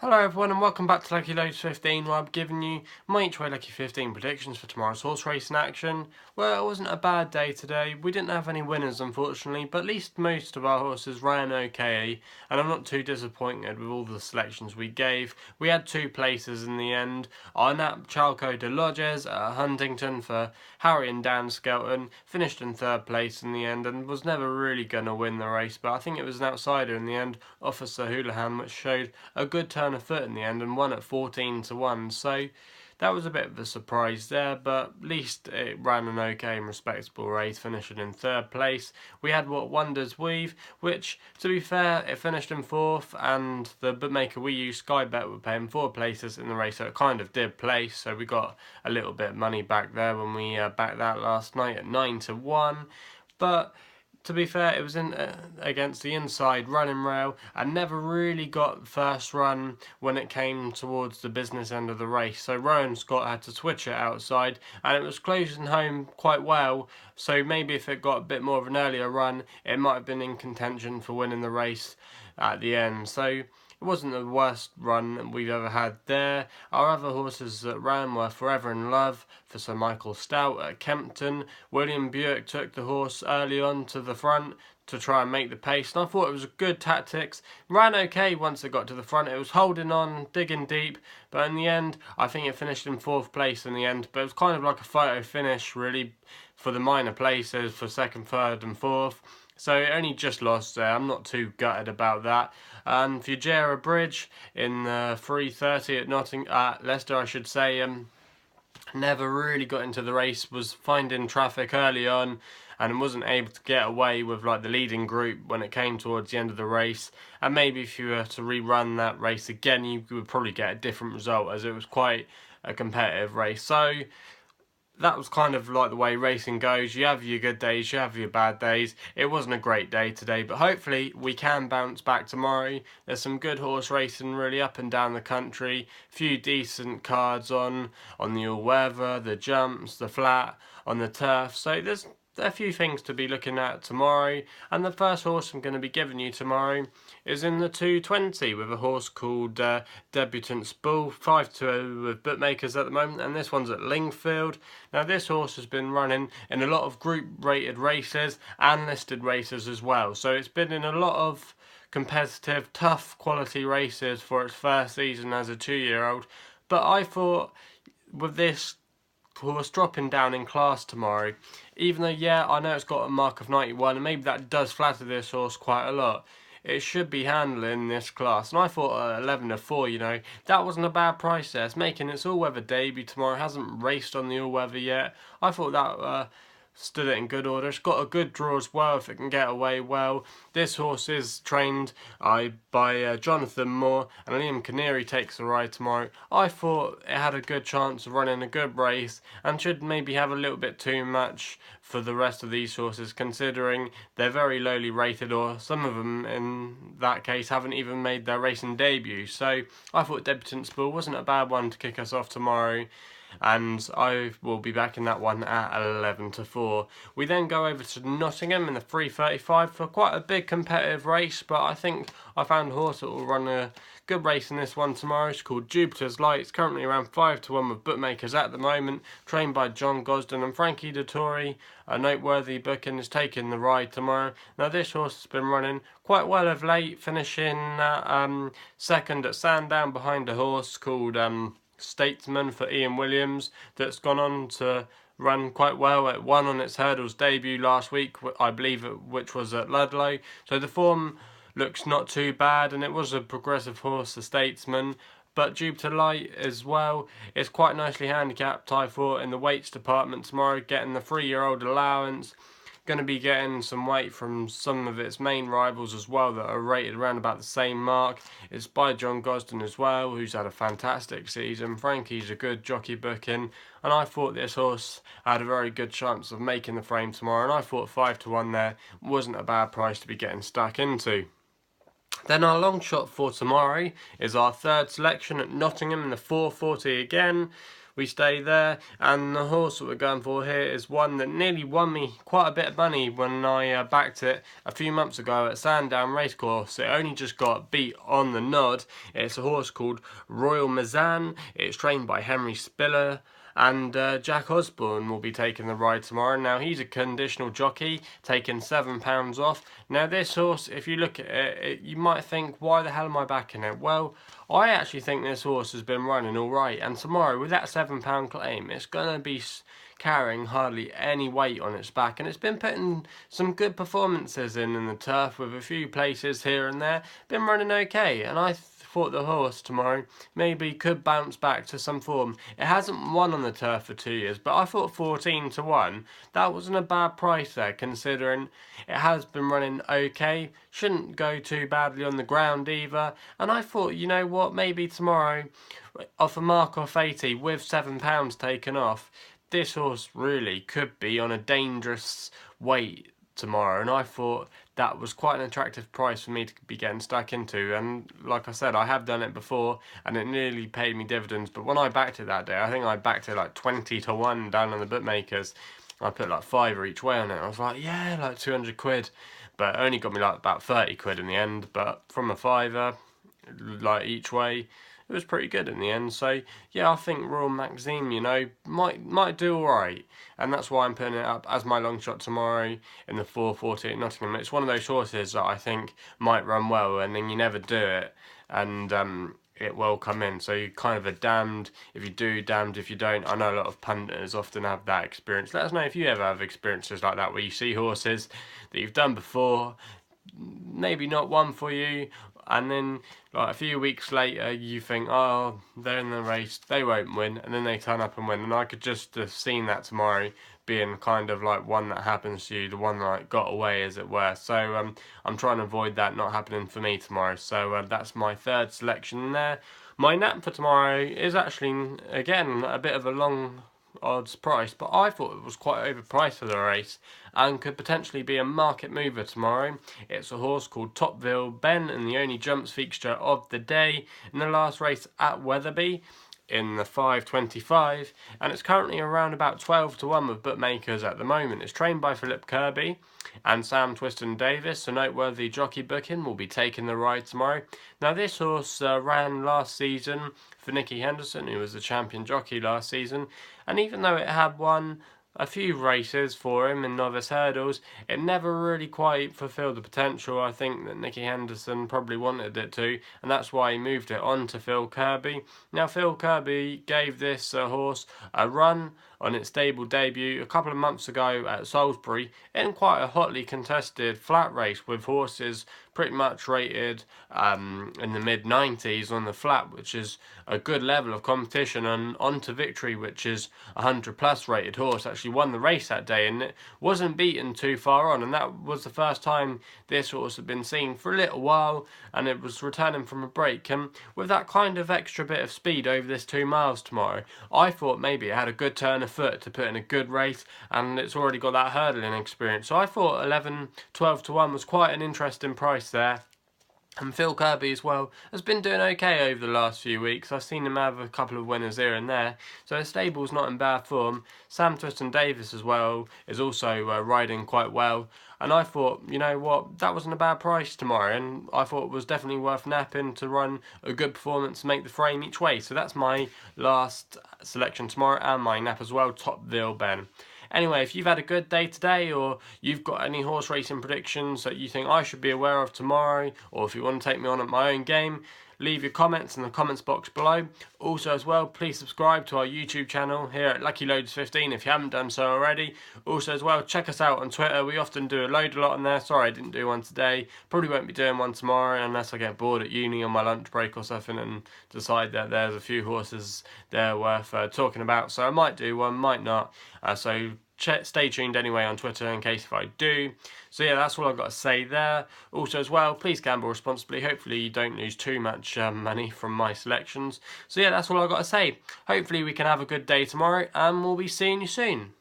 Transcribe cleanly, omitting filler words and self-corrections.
Hello everyone and welcome back to Lucky15, where I'm giving you my each way Lucky15 predictions for tomorrow's horse racing action. Well, it wasn't a bad day today. We didn't have any winners unfortunately, but at least most of our horses ran okay, and I'm not too disappointed with all the selections we gave. We had 2 places in the end. Our Nap Chalco de Lodges at Huntington for Harry and Dan Skelton finished in 3rd place in the end and was never really going to win the race, but I think it was an outsider in the end, Officer Houlihan, which showed a good turn of foot in the end and won at 14-1, so that was a bit of a surprise there, but at least it ran an okay and respectable race, finishing in 3rd place. We had What Wonders Weave, which, to be fair, it finished in 4th, and the bookmaker we used, Sky Bet, were paying 4 places in the race, so it kind of did place, so we got a little bit of money back there when we backed that last night at 9-1, but to be fair, it was in against the inside running rail and never really got first run when it came towards the business end of the race. So Rowan Scott had to switch it outside, and it was closing home quite well. So maybe if it got a bit more of an earlier run, it might have been in contention for winning the race at the end. So it wasn't the worst run we've ever had there. Our other horses that ran were Forever in Love for Sir Michael Stout at Kempton. William Buick took the horse early on to the front to try and make the pace, and I thought it was good tactics. Ran okay once it got to the front. It was holding on, digging deep, but in the end, I think it finished in 4th place in the end. But it was kind of like a photo finish, really, for the minor places for 2nd, 3rd and 4th. So it only just lost there. I'm not too gutted about that. And Fugera Bridge in 3:30 at Leicester, I should say, never really got into the race, was finding traffic early on and wasn't able to get away with like the leading group when it came towards the end of the race. And maybe if you were to rerun that race again, you would probably get a different result, as it was quite a competitive race. So that was kind of like the way racing goes. You have your good days, you have your bad days. It wasn't a great day today, but hopefully we can bounce back tomorrow. There's some good horse racing really up and down the country. Few decent cards on the all-weather, the jumps, the flat, on the turf. So there's a few things to be looking at tomorrow, and the first horse I'm going to be giving you tomorrow is in the 220 with a horse called Debutantes Bull, 5-2 with bookmakers at the moment, and this one's at Lingfield. Now this horse has been running in a lot of group rated races and listed races as well, so it's been in a lot of competitive, tough quality races for its first season as a 2-year-old, but I thought with this horse dropping down in class tomorrow, even though, yeah, I know it's got a mark of 91, and maybe that does flatter this horse quite a lot, it should be handling this class. And I thought 11-4, you know, that wasn't a bad price there. It's making its all-weather debut tomorrow, hasn't raced on the all-weather yet. I thought that stood it in good order. It's got a good draw as well if it can get away well. This horse is trained by Jonathan Moore, and Liam Canary takes the ride tomorrow. I thought it had a good chance of running a good race and should maybe have a little bit too much for the rest of these horses, considering they're very lowly rated, or some of them in that case haven't even made their racing debut. So I thought Debutantes Bull wasn't a bad one to kick us off tomorrow, and I will be back in that one at 11-4. We then go over to Nottingham in the 3:35 for quite a big competitive race, but I think I found a horse that will run a good race in this one tomorrow. It's called Jupiter's Light. It's currently around 5-1 with bookmakers at the moment, trained by John Gosden and Frankie Dettori. A noteworthy booking is taking the ride tomorrow. Now this horse has been running quite well of late, finishing 2nd at Sandown behind a horse called Statesman for Ian Williams, that's gone on to run quite well. It won on its hurdles debut last week, I believe, which was at Ludlow. So the form looks not too bad, and it was a progressive horse, the Statesman. But Jupiter Light as well is quite nicely handicapped, I thought, in the weights department tomorrow, getting the 3-year-old allowance. Going to be getting some weight from some of its main rivals as well that are rated around about the same mark. It's by John Gosden as well, who's had a fantastic season. Frankie's a good jockey booking, and I thought this horse had a very good chance of making the frame tomorrow, and I thought 5-1 there wasn't a bad price to be getting stuck into. Then our long shot for tomorrow is our 3rd selection at Nottingham in the 4:40 again, we stay there. And the horse that we're going for here is one that nearly won me quite a bit of money when I backed it a few months ago at Sandown Racecourse. It only just got beat on the nod. It's a horse called Royal Mezyan. It's trained by Henry Spiller. And Jack Osborne will be taking the ride tomorrow. Now, he's a conditional jockey, taking £7 off. Now, this horse, if you look at it, you might think, why the hell am I backing it? Well, I actually think this horse has been running all right. And tomorrow, with that £7 claim, it's going to be carrying hardly any weight on its back. And it's been putting some good performances in the turf with a few places here and there. Been running okay. And I thought the horse tomorrow maybe could bounce back to some form. It hasn't won on the turf for 2 years, but I thought 14 to 1, that wasn't a bad price there, considering it has been running okay. Shouldn't go too badly on the ground either. And I thought, you know what, maybe tomorrow, off a mark off 80 with £7 taken off, this horse really could be on a dangerous weight tomorrow. And I thought that was quite an attractive price for me to be getting stuck into. And like I said, I have done it before and it nearly paid me dividends. But when I backed it that day, I think I backed it like 20 to 1 down on the bookmakers. I put like £5 each way on it. I was like, yeah, like 200 quid. But it only got me like about 30 quid in the end. But from a £5, like each way, it was pretty good in the end. So yeah, I think Royal Maxime, you know, might do alright, and that's why I'm putting it up as my long shot tomorrow in the 4:40 at Nottingham. It's one of those horses that I think might run well, and then you never do it, and it will come in. So you kind of are damned if you do, damned if you don't. I know a lot of punters often have that experience. Let us know if you ever have experiences like that, where you see horses that you've done before, maybe not one for you, and then like a few weeks later you think, oh, they're in the race, they won't win, and then they turn up and win. And I could just have seen that tomorrow being kind of like one that happens to you, the one that got away, as it were. So I'm trying to avoid that not happening for me tomorrow. So that's my third selection there. My nap for tomorrow is actually, again, a bit of a long odds price, but I thought it was quite overpriced for the race and could potentially be a market mover tomorrow. It's a horse called Ville Ben, and the only jumps fixture of the day in the last race at Wetherby in the 5:25, and it's currently around about 12 to 1 with bookmakers at the moment. It's trained by Philip Kirby and Sam Twiston Davis, so noteworthy jockey booking will be taking the ride tomorrow. Now, this horse ran last season for Nicky Henderson, who was the champion jockey last season, and even though it had won a few races for him in novice hurdles, it never really quite fulfilled the potential I think that Nicky Henderson probably wanted it to, and that's why he moved it on to Phil Kirby. Now, Phil Kirby gave this horse a run on its stable debut a couple of months ago at Salisbury in quite a hotly contested flat race with horses pretty much rated in the mid-90s on the flat, which is a good level of competition, and On to Victory, which is a 100+ rated horse, actually won the race that day, and it wasn't beaten too far on, and that was the first time this horse had been seen for a little while, and it was returning from a break. And with that kind of extra bit of speed over this 2 miles tomorrow, I thought maybe it had a good turn of foot to put in a good race, and it's already got that hurdling experience. So I thought 11, 12 to 1 was quite an interesting price there. And Phil Kirby as well has been doing okay over the last few weeks. I've seen him have a couple of winners here and there, so his stable's not in bad form. Sam Twiston Davis as well is also riding quite well, and I thought, you know what, that wasn't a bad price tomorrow, and I thought it was definitely worth napping to run a good performance and make the frame each way. So that's my last selection tomorrow, and my nap as well, Ville Ben. Anyway, if you've had a good day today, or you've got any horse racing predictions that you think I should be aware of tomorrow, or if you want to take me on at my own game, leave your comments in the comments box below. Also as well, please subscribe to our YouTube channel here at Lucky15 if you haven't done so already. Also as well, check us out on Twitter. We often do a lot on there. Sorry I didn't do one today. Probably won't be doing one tomorrow unless I get bored at uni on my lunch break or something and decide that there's a few horses there worth talking about. So I might do one, might not. So stay tuned anyway on Twitter in case if I do. So yeah, that's all I've got to say there. Also as well, please gamble responsibly. Hopefully you don't lose too much money from my selections. So yeah, that's all I've got to say. Hopefully we can have a good day tomorrow, and we'll be seeing you soon.